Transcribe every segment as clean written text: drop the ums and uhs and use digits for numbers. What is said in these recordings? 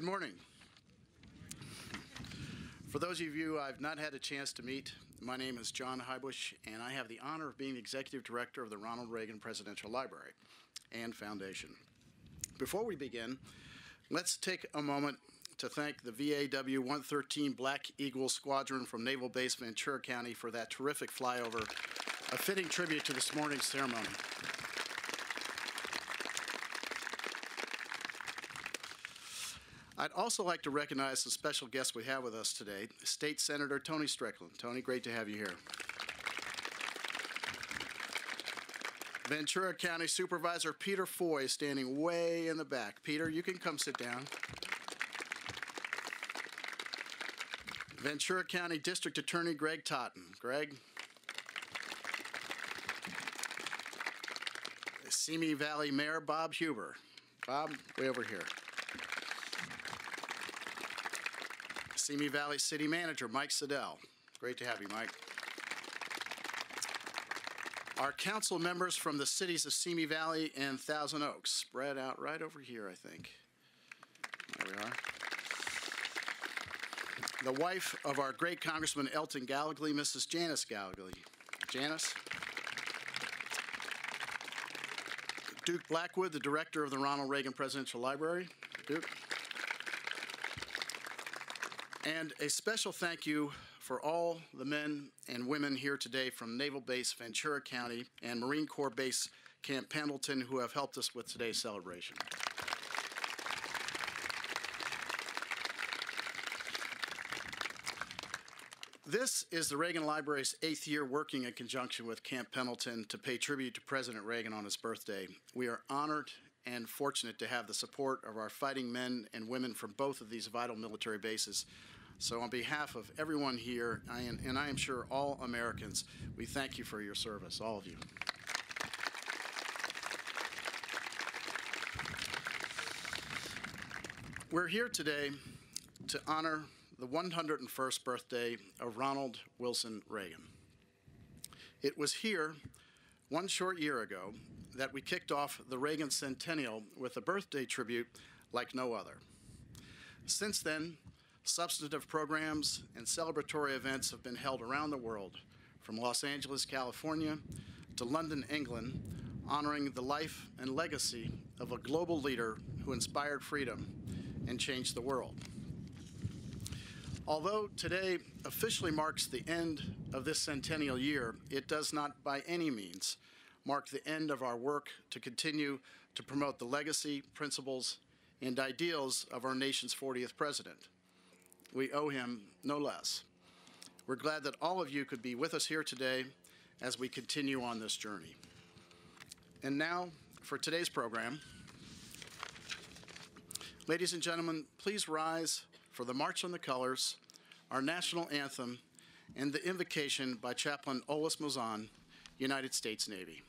Good morning. For those of you I've not had a chance to meet, my name is John Hybush, and I have the honor of being the Executive Director of the Ronald Reagan Presidential Library and Foundation. Before we begin, let's take a moment to thank the VAW 113 Black Eagle Squadron from Naval Base Ventura County for that terrific flyover, a fitting tribute to this morning's ceremony. I'd also like to recognize the special guest we have with us today, State Senator Tony Strickland. Tony, great to have you here. Ventura County Supervisor Peter Foy standing way in the back. Peter, you can come sit down. Ventura County District Attorney Greg Totten. Greg. Simi Valley Mayor Bob Huber. Bob, way over here. Simi Valley City Manager Mike Siddell. Great to have you, Mike. Our council members from the cities of Simi Valley and Thousand Oaks, spread out right over here, I think. There we are. The wife of our great Congressman Elton Gallegly, Mrs. Janice Gallegly. Janice. Duke Blackwood, the director of the Ronald Reagan Presidential Library. Duke. And a special thank you for all the men and women here today from Naval Base Ventura County and Marine Corps Base Camp Pendleton who have helped us with today's celebration. This is the Reagan Library's 8th year working in conjunction with Camp Pendleton to pay tribute to President Reagan on his birthday. We are honored and fortunate to have the support of our fighting men and women from both of these vital military bases. So on behalf of everyone here, and I am sure all Americans, we thank you for your service, all of you. We're here today to honor the 101st birthday of Ronald Wilson Reagan. It was here, one short year ago, that we kicked off the Reagan Centennial with a birthday tribute like no other. Since then, substantive programs and celebratory events have been held around the world, from Los Angeles, California, to London, England, honoring the life and legacy of a global leader who inspired freedom and changed the world. Although today officially marks the end of this centennial year, it does not by any means mark the end of our work to continue to promote the legacy, principles, and ideals of our nation's 40th president. We owe him no less. We're glad that all of you could be with us here today as we continue on this journey. And now, for today's program, ladies and gentlemen, please rise for the March on the Colors, our national anthem, and the Invocation by Chaplain Olis Mozan, United States Navy.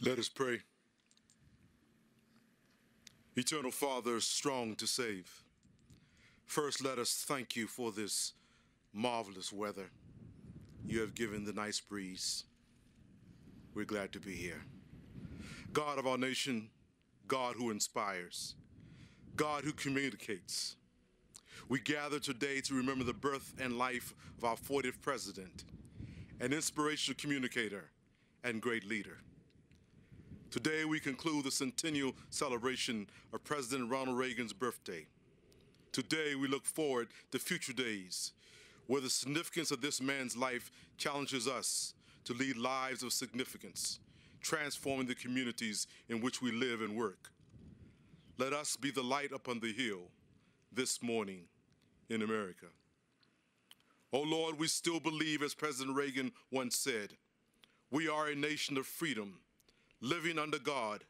Let us pray. Eternal Father, strong to save. First, let us thank you for this marvelous weather. You have given the nice breeze. We're glad to be here. God of our nation, God who inspires, God who communicates. We gather today to remember the birth and life of our 40th president, an inspirational communicator and great leader. Today we conclude the centennial celebration of President Ronald Reagan's birthday. Today we look forward to future days where the significance of this man's life challenges us to lead lives of significance, transforming the communities in which we live and work. Let us be the light upon the hill this morning in America. Oh Lord, we still believe, as President Reagan once said, we are a nation of freedom, living under God,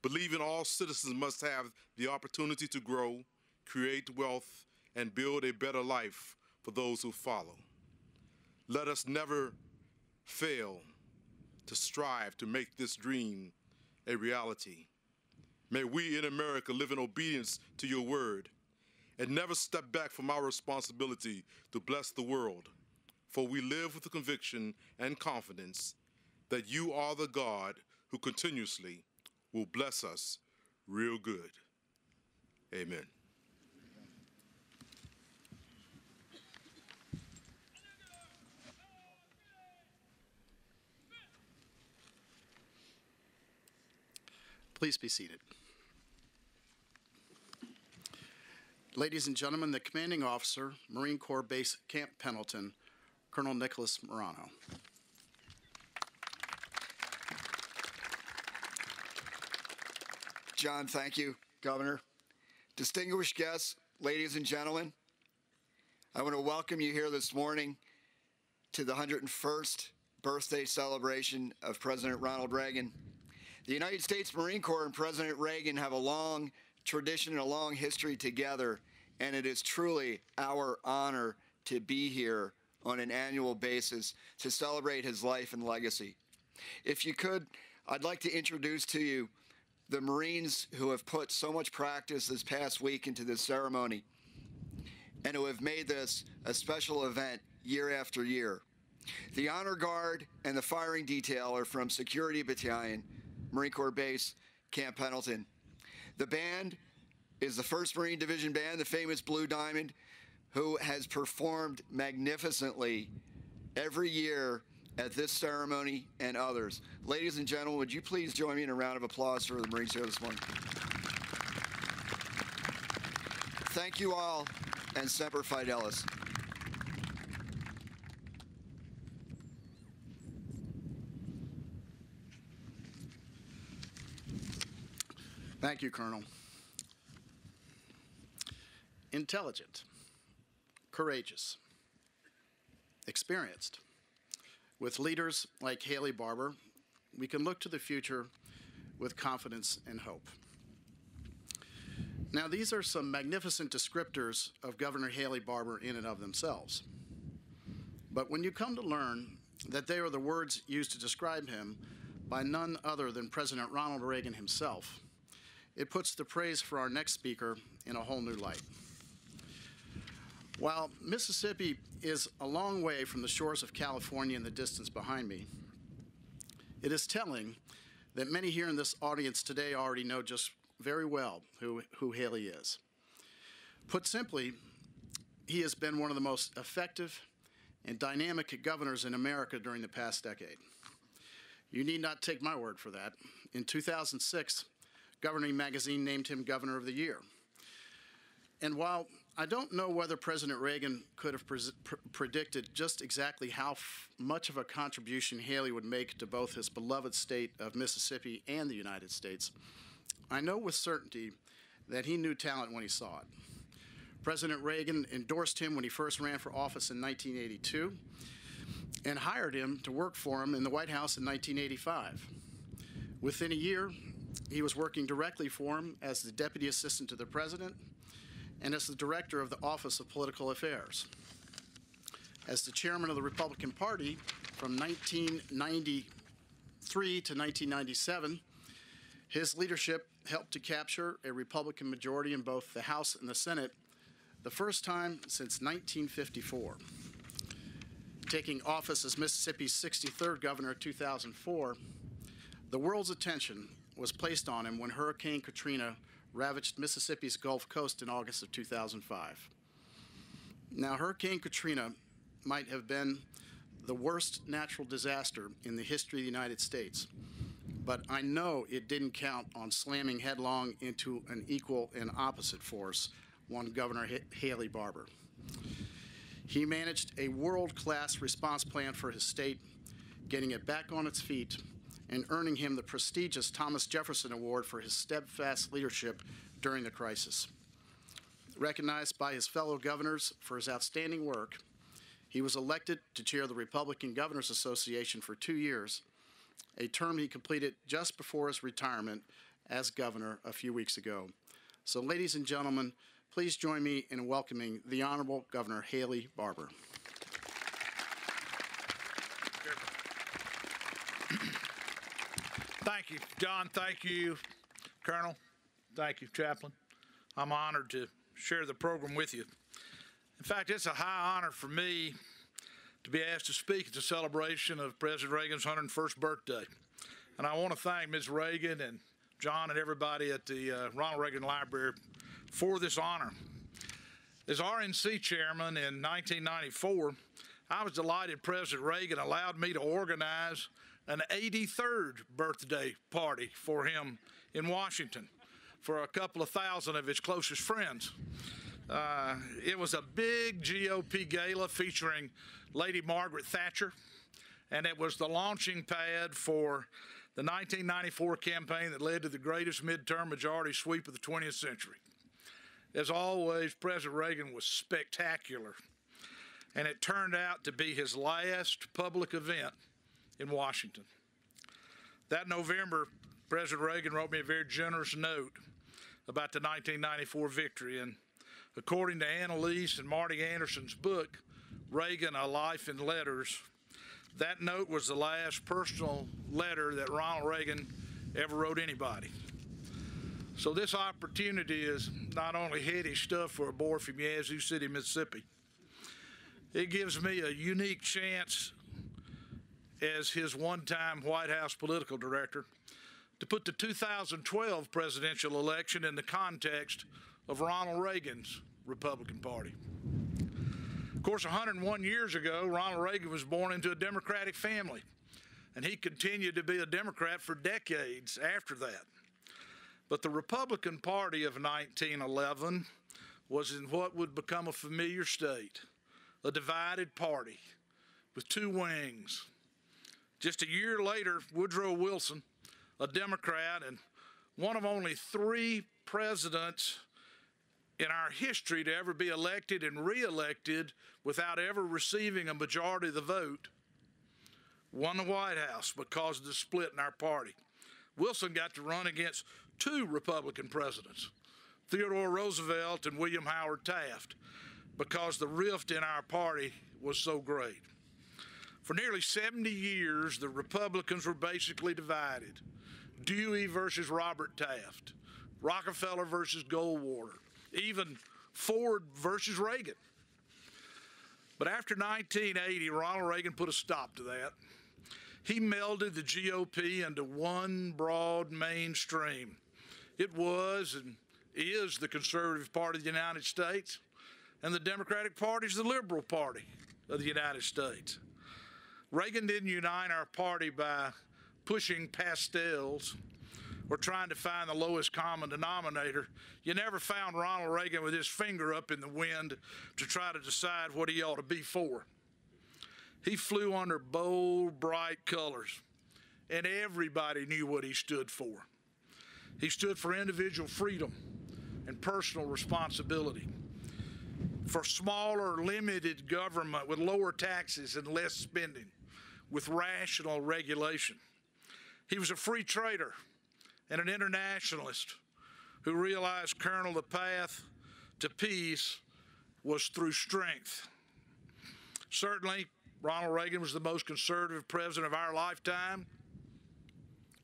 believing all citizens must have the opportunity to grow, create wealth, and build a better life for those who follow. Let us never fail to strive to make this dream a reality. May we in America live in obedience to your word and never step back from our responsibility to bless the world, for we live with the conviction and confidence that you are the God who continuously will bless us real good. Amen. Please be seated. Ladies and gentlemen, the commanding officer, Marine Corps Base Camp Pendleton, Colonel Nicholas Morano. John, thank you, Governor. Distinguished guests, ladies and gentlemen, I want to welcome you here this morning to the 101st birthday celebration of President Ronald Reagan. The United States Marine Corps and President Reagan have a long tradition and a long history together, and it is truly our honor to be here on an annual basis to celebrate his life and legacy. If you could, I'd like to introduce to you the Marines who have put so much practice this past week into this ceremony and who have made this a special event year after year. The Honor Guard and the Firing Detail are from Security Battalion, Marine Corps Base Camp Pendleton. The band is the 1st Marine Division Band, the famous Blue Diamond, who has performed magnificently every year at this ceremony and others. Ladies and gentlemen, would you please join me in a round of applause for the Marines here this morning? Thank you all, and Semper Fidelis. Thank you, Colonel. Intelligent, courageous, experienced. With leaders like Haley Barbour, we can look to the future with confidence and hope. Now, these are some magnificent descriptors of Governor Haley Barbour in and of themselves. But when you come to learn that they are the words used to describe him by none other than President Ronald Reagan himself, it puts the praise for our next speaker in a whole new light. While Mississippi is a long way from the shores of California in the distance behind me, it is telling that many here in this audience today already know just very well who Haley is. Put simply, he has been one of the most effective and dynamic governors in America during the past decade. You need not take my word for that. In 2006, Governing Magazine named him Governor of the Year. And while I don't know whether President Reagan could have predicted just exactly how much of a contribution Haley would make to both his beloved state of Mississippi and the United States, I know with certainty that he knew talent when he saw it. President Reagan endorsed him when he first ran for office in 1982 and hired him to work for him in the White House in 1985. Within a year, he was working directly for him as the Deputy Assistant to the President and as the Director of the Office of Political Affairs. As the Chairman of the Republican Party from 1993 1993 to 1997, his leadership helped to capture a Republican majority in both the House and the Senate, the first time since 1954. Taking office as Mississippi's 63rd governor in 2004, the world's attention was placed on him when Hurricane Katrina ravaged Mississippi's Gulf Coast in August of 2005. Now, Hurricane Katrina might have been the worst natural disaster in the history of the United States, but I know it didn't count on slamming headlong into an equal and opposite force, one Governor Haley Barbour. He managed a world-class response plan for his state, getting it back on its feet and earning him the prestigious Thomas Jefferson Award for his steadfast leadership during the crisis. Recognized by his fellow governors for his outstanding work, he was elected to chair the Republican Governors Association for 2 years, a term he completed just before his retirement as governor a few weeks ago. So, ladies and gentlemen, please join me in welcoming the Honorable Governor Haley Barbour. Thank you, John. Thank you, Colonel. Thank you, Chaplain. I'm honored to share the program with you. In fact, it's a high honor for me to be asked to speak at the celebration of President Reagan's 101st birthday. And I want to thank Ms. Reagan and John and everybody at the Ronald Reagan Library for this honor. As RNC chairman in 1994, I was delighted President Reagan allowed me to organize an 83rd birthday party for him in Washington for a couple of thousand of his closest friends. It was a big GOP gala featuring Lady Margaret Thatcher, and it was the launching pad for the 1994 campaign that led to the greatest midterm majority sweep of the 20th century. As always, President Reagan was spectacular, and it turned out to be his last public event in Washington. That November, President Reagan wrote me a very generous note about the 1994 victory, and according to Annalise and Marty Anderson's book, Reagan, A Life in Letters, that note was the last personal letter that Ronald Reagan ever wrote anybody. So this opportunity is not only heady stuff for a boy from Yazoo City, Mississippi. It gives me a unique chance as his one-time White House political director to put the 2012 presidential election in the context of Ronald Reagan's Republican Party. Of course, 101 years ago, Ronald Reagan was born into a Democratic family, and he continued to be a Democrat for decades after that. But the Republican Party of 1911 was in what would become a familiar state, a divided party with two wings. Just a year later, Woodrow Wilson, a Democrat and one of only 3 presidents in our history to ever be elected and re-elected without ever receiving a majority of the vote, won the White House because of the split in our party. Wilson got to run against 2 Republican presidents, Theodore Roosevelt and William Howard Taft, because the rift in our party was so great. For nearly 70 years, the Republicans were basically divided. Dewey versus Robert Taft, Rockefeller versus Goldwater, even Ford versus Reagan. But after 1980, Ronald Reagan put a stop to that. He melded the GOP into one broad mainstream. It was and is the conservative party of the United States, and the Democratic Party is the liberal party of the United States. Reagan didn't unite our party by pushing pastels or trying to find the lowest common denominator. You never found Ronald Reagan with his finger up in the wind to try to decide what he ought to be for. He flew under bold, bright colors, and everybody knew what he stood for. He stood for individual freedom and personal responsibility, for smaller, limited government with lower taxes and less spending, with rational regulation. He was a free trader and an internationalist who realized, Colonel, the path to peace was through strength. Certainly, Ronald Reagan was the most conservative president of our lifetime,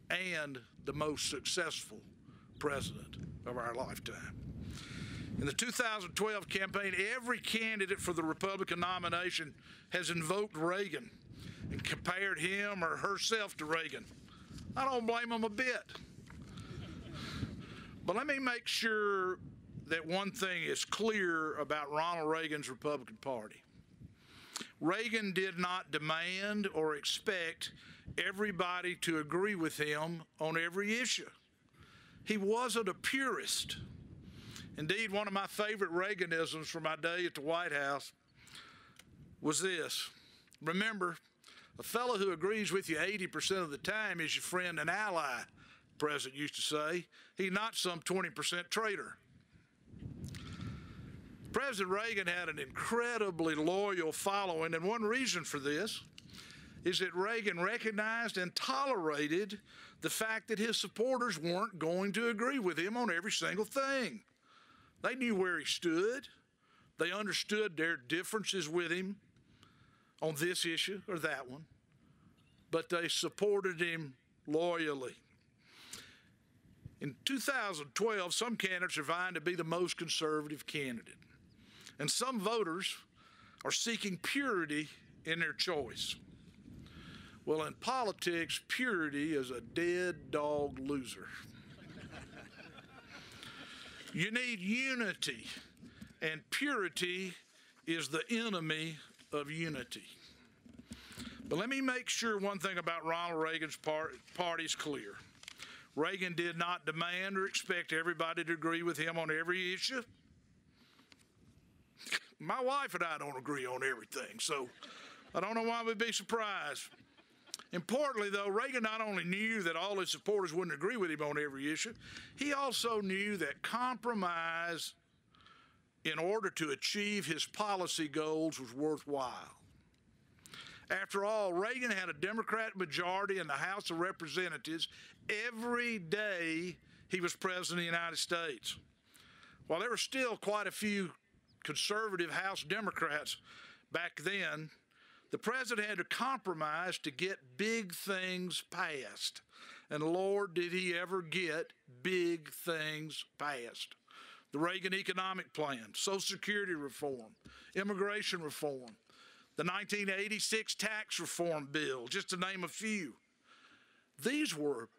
and the most successful president of our lifetime. In the 2012 campaign, every candidate for the Republican nomination has invoked Reagan and compared him or herself to Reagan. I don't blame them a bit. But let me make sure that one thing is clear about Ronald Reagan's Republican Party. Reagan did not demand or expect everybody to agree with him on every issue. He wasn't a purist. Indeed, one of my favorite Reaganisms from my day at the White House was this: remember, a fellow who agrees with you 80% of the time is your friend and ally, the president used to say. He's not some 20% traitor. President Reagan had an incredibly loyal following, and one reason for this is that Reagan recognized and tolerated the fact that his supporters weren't going to agree with him on every single thing. They knew where he stood. They understood their differences with him on this issue or that one, but they supported him loyally. In 2012, some candidates are vying to be the most conservative candidate, and some voters are seeking purity in their choice. Well, in politics, purity is a dead dog loser. You need unity, and purity is the enemy of unity. But let me make sure one thing about Ronald Reagan's party is clear. Reagan did not demand or expect everybody to agree with him on every issue. My wife and I don't agree on everything, so I don't know why we'd be surprised. Importantly, though, Reagan not only knew that all his supporters wouldn't agree with him on every issue, he also knew that compromise in order to achieve his policy goals was worthwhile. After all, Reagan had a Democrat majority in the House of Representatives every day he was president of the United States. While there were still quite a few conservative House Democrats back then, the president had to compromise to get big things passed. And Lord, did he ever get big things passed. The Reagan economic plan, Social Security reform, immigration reform, the 1986 tax reform bill, just to name a few. These were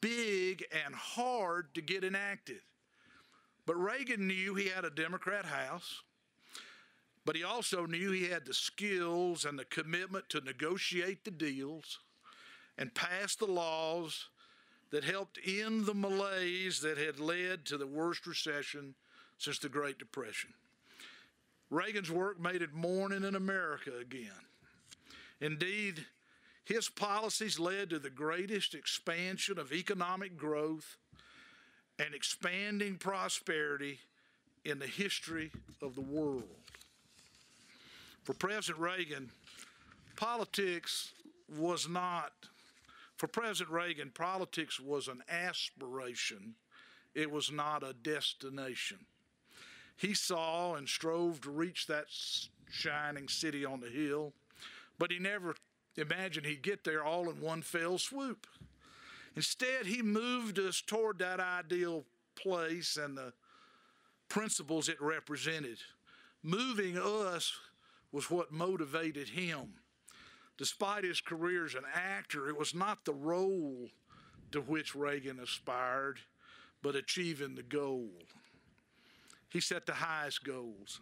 big and hard to get enacted. But Reagan knew he had a Democrat House, but he also knew he had the skills and the commitment to negotiate the deals and pass the laws that helped end the malaise that had led to the worst recession since the Great Depression. Reagan's work made it morning in America again. Indeed, his policies led to the greatest expansion of economic growth and expanding prosperity in the history of the world. For President Reagan, politics was an aspiration. It was not a destination. He saw and strove to reach that shining city on the hill, but he never imagined he'd get there all in one fell swoop. Instead, he moved us toward that ideal place and the principles it represented. Moving us was what motivated him. Despite his career as an actor, it was not the role to which Reagan aspired, but achieving the goal. He set the highest goals,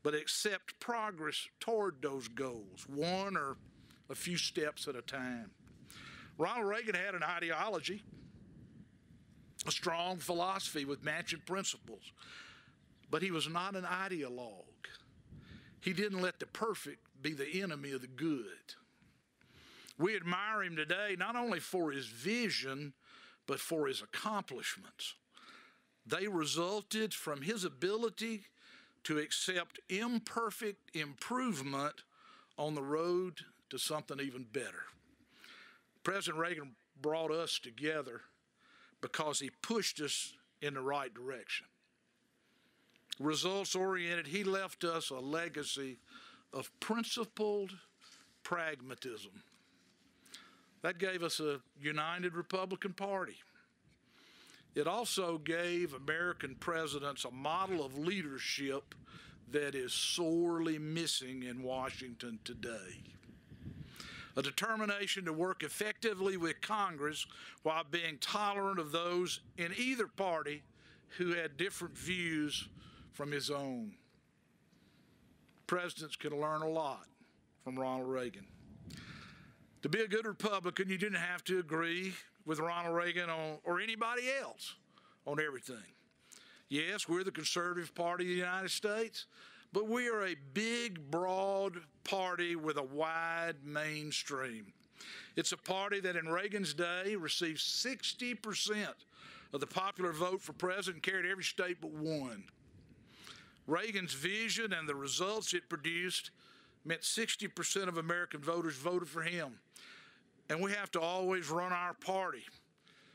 but accept progress toward those goals, one or a few steps at a time. Ronald Reagan had an ideology, a strong philosophy with matching principles, but he was not an ideologue. He didn't let the perfect be the enemy of the good. We admire him today not only for his vision, but for his accomplishments. They resulted from his ability to accept imperfect improvement on the road to something even better. President Reagan brought us together because he pushed us in the right direction. Results-oriented, he left us a legacy of principled pragmatism. That gave us a united Republican Party. It also gave American presidents a model of leadership that is sorely missing in Washington today. A determination to work effectively with Congress while being tolerant of those in either party who had different views from his own. Presidents can learn a lot from Ronald Reagan. To be a good Republican, you didn't have to agree with Ronald Reagan or anybody else on everything. Yes, we're the conservative party of the United States, but we are a big, broad party with a wide mainstream. It's a party that in Reagan's day received 60% of the popular vote for president, carried every state but one. Reagan's vision and the results it produced meant 60% of American voters voted for him. And we have to always run our party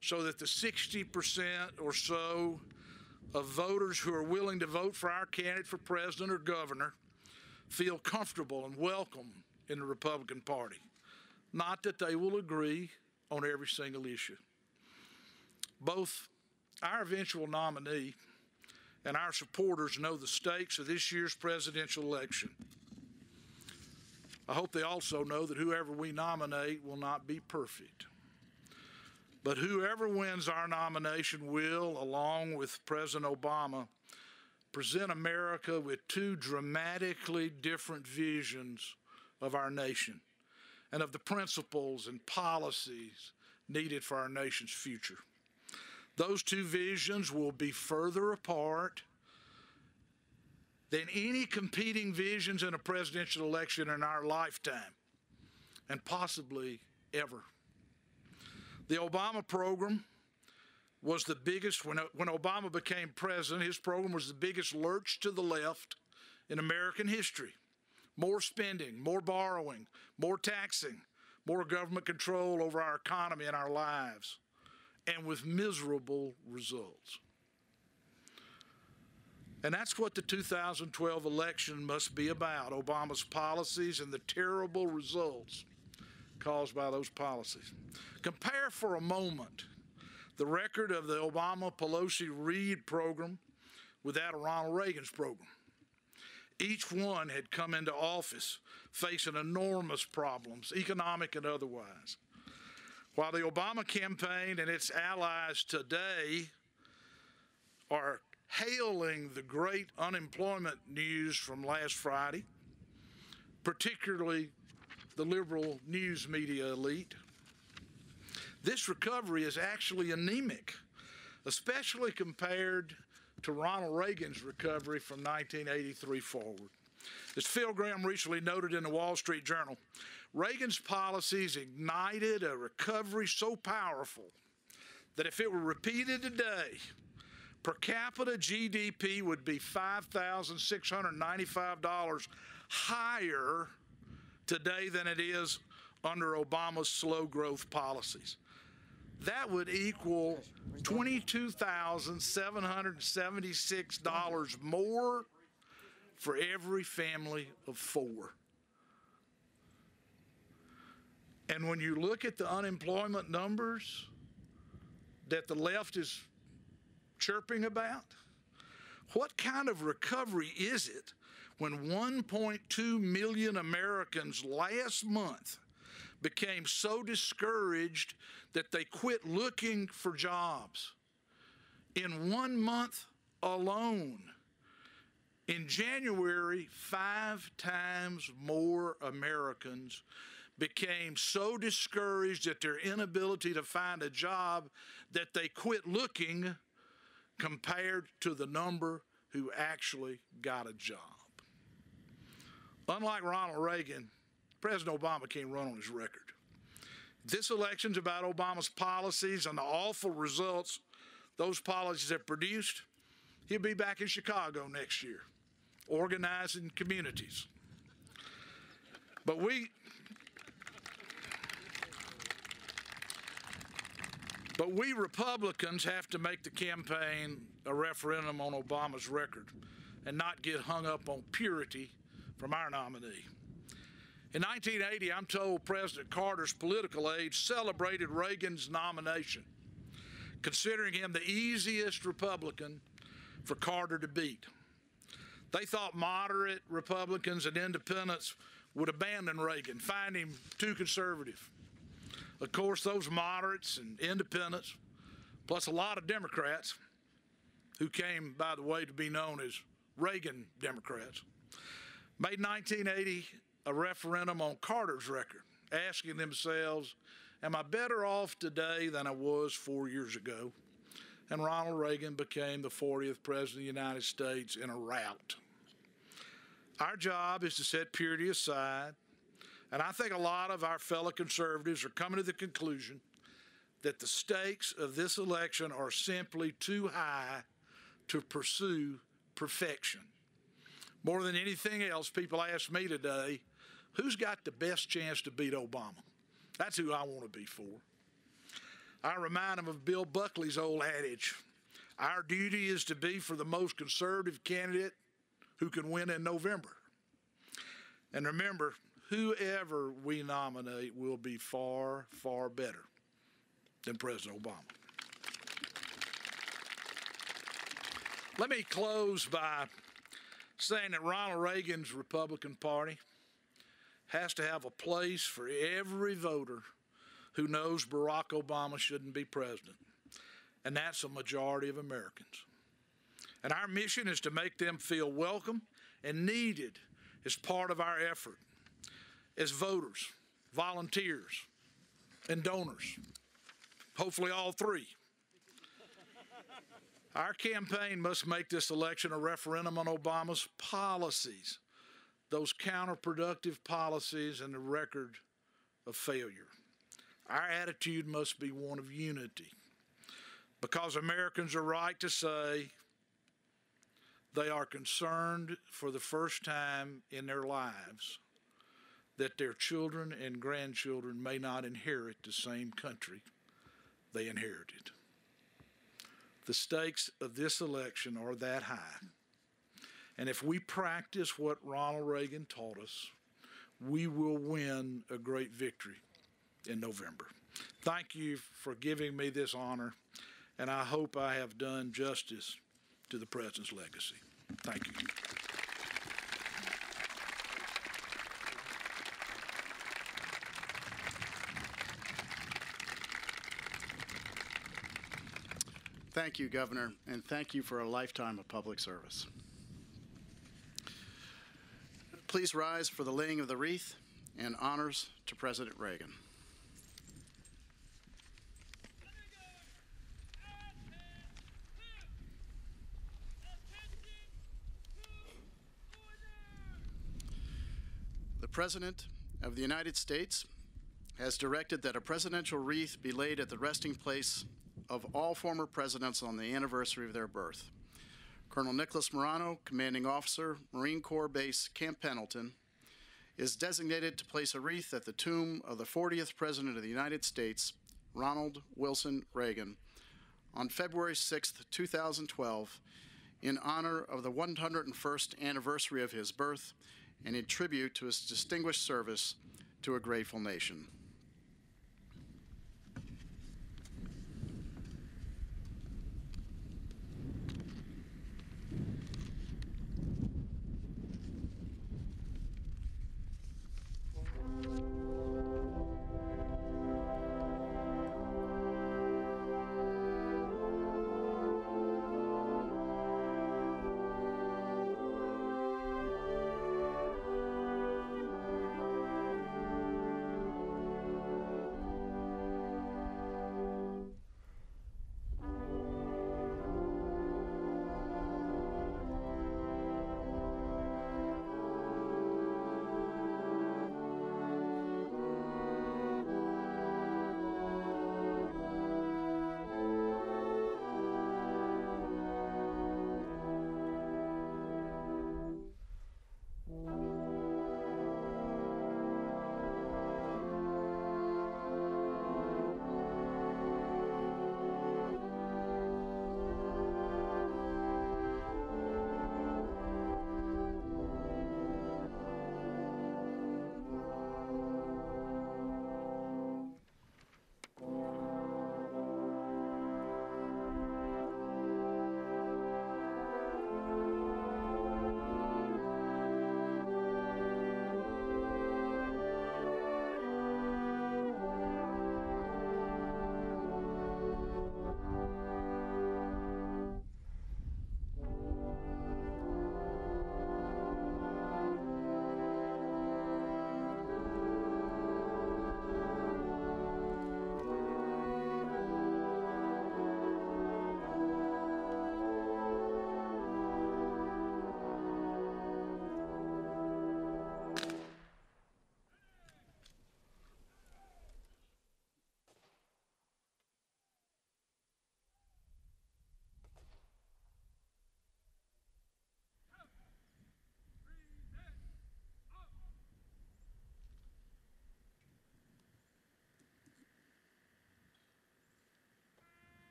so that the 60% or so of voters who are willing to vote for our candidate for president or governor feel comfortable and welcome in the Republican Party. Not that they will agree on every single issue. Both our eventual nominee and our supporters know the stakes of this year's presidential election. I hope they also know that whoever we nominate will not be perfect. But whoever wins our nomination will, along with President Obama, present America with two dramatically different visions of our nation and of the principles and policies needed for our nation's future. Those two visions will be further apart than any competing visions in a presidential election in our lifetime, and possibly ever. The Obama program was the biggest, when Obama became president, his program was the biggest lurch to the left in American history. More spending, more borrowing, more taxing, more government control over our economy and our lives, and with miserable results. And that's what the 2012 election must be about, Obama's policies and the terrible results caused by those policies. Compare for a moment the record of the Obama-Pelosi-Reed program with that of Ronald Reagan's program. Each one had come into office facing enormous problems, economic and otherwise. While the Obama campaign and its allies today are hailing the great unemployment news from last Friday, particularly the liberal news media elite, this recovery is actually anemic, especially compared to Ronald Reagan's recovery from 1983 forward. As Phil Graham recently noted in the Wall Street Journal, Reagan's policies ignited a recovery so powerful that if it were repeated today, per capita GDP would be $5,695 higher today than it is under Obama's slow growth policies. That would equal $22,776 more for every family of four. And when you look at the unemployment numbers that the left is chirping about, what kind of recovery is it when 1.2 million Americans last month became so discouraged that they quit looking for jobs? In 1 month alone, in January, 5 times more Americans became so discouraged at their inability to find a job that they quit looking compared to the number who actually got a job. Unlike Ronald Reagan, President Obama can't run on his record. This election's about Obama's policies and the awful results those policies have produced. He'll be back in Chicago next year, organizing communities. But we Republicans have to make the campaign a referendum on Obama's record and not get hung up on purity from our nominee. In 1980, I'm told President Carter's political aides celebrated Reagan's nomination, considering him the easiest Republican for Carter to beat. They thought moderate Republicans and independents would abandon Reagan, find him too conservative. Of course, those moderates and independents, plus a lot of Democrats, who came, by the way, to be known as Reagan Democrats, made 1980 a referendum on Carter's record, asking themselves, am I better off today than I was 4 years ago? And Ronald Reagan became the 40th President of the United States in a rout. Our job is to set purity aside, and I think a lot of our fellow conservatives are coming to the conclusion that the stakes of this election are simply too high to pursue perfection. More than anything else, people ask me today, who's got the best chance to beat Obama? That's who I want to be for. I remind them of Bill Buckley's old adage, our duty is to be for the most conservative candidate who can win in November. And remember, whoever we nominate will be far, far better than President Obama. Let me close by saying that Ronald Reagan's Republican Party has to have a place for every voter who knows Barack Obama shouldn't be president, and that's a majority of Americans. And our mission is to make them feel welcome and needed as part of our effort as voters, volunteers, and donors, hopefully all three. Our campaign must make this election a referendum on Obama's policies, those counterproductive policies and the record of failure. Our attitude must be one of unity, because Americans are right to say they are concerned for the first time in their lives that their children and grandchildren may not inherit the same country they inherited. The stakes of this election are that high. And if we practice what Ronald Reagan taught us, we will win a great victory in November. Thank you for giving me this honor, and I hope I have done justice to the President's legacy. Thank you. Thank you, Governor, and thank you for a lifetime of public service. Please rise for the laying of the wreath and honors to President Reagan. The President of the United States has directed that a presidential wreath be laid at the resting place of all former presidents on the anniversary of their birth. Colonel Nicholas Morano, Commanding Officer, Marine Corps Base Camp Pendleton, is designated to place a wreath at the tomb of the 40th President of the United States, Ronald Wilson Reagan, on February 6, 2012, in honor of the 101st anniversary of his birth and in tribute to his distinguished service to a grateful nation.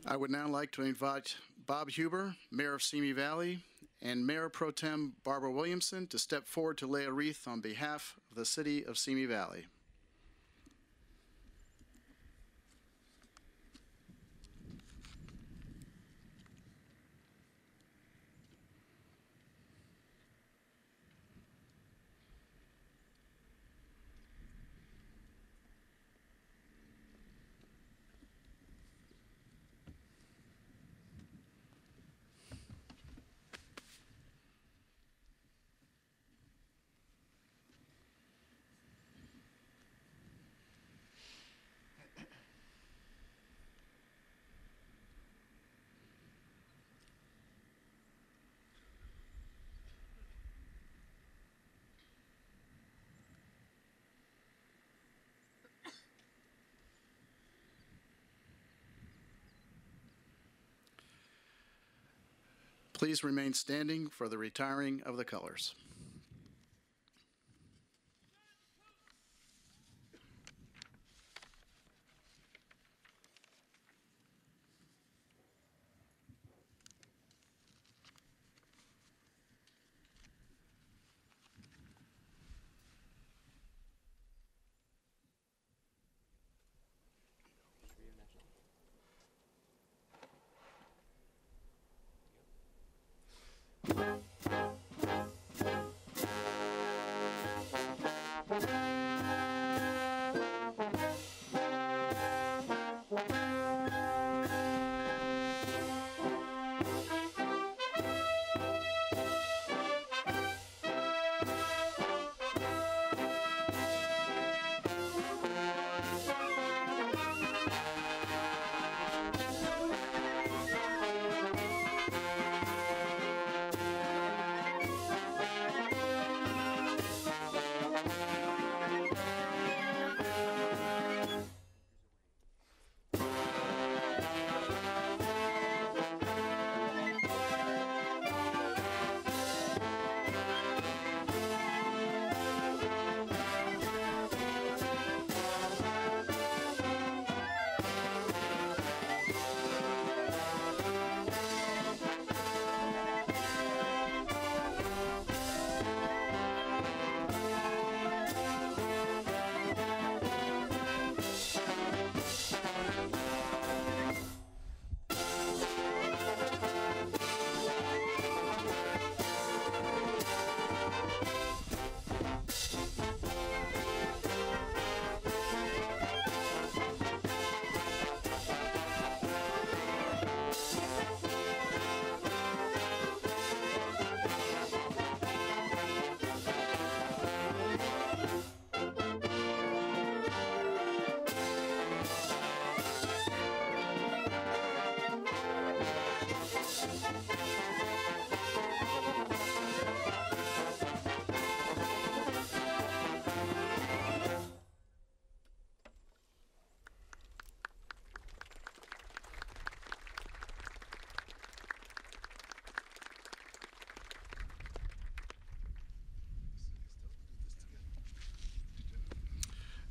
I would now like to invite Bob Huber, Mayor of Simi Valley, and Mayor Pro Tem Barbara Williamson to step forward to lay a wreath on behalf of the city of Simi Valley. Please remain standing for the retiring of the colors.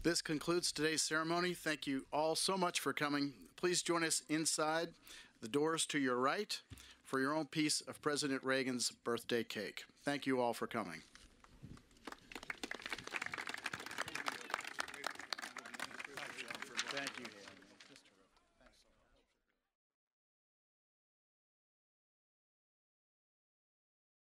This concludes today's ceremony. Thank you all so much for coming. Please join us inside the doors to your right for your own piece of President Reagan's birthday cake. Thank you all for coming. Thank you.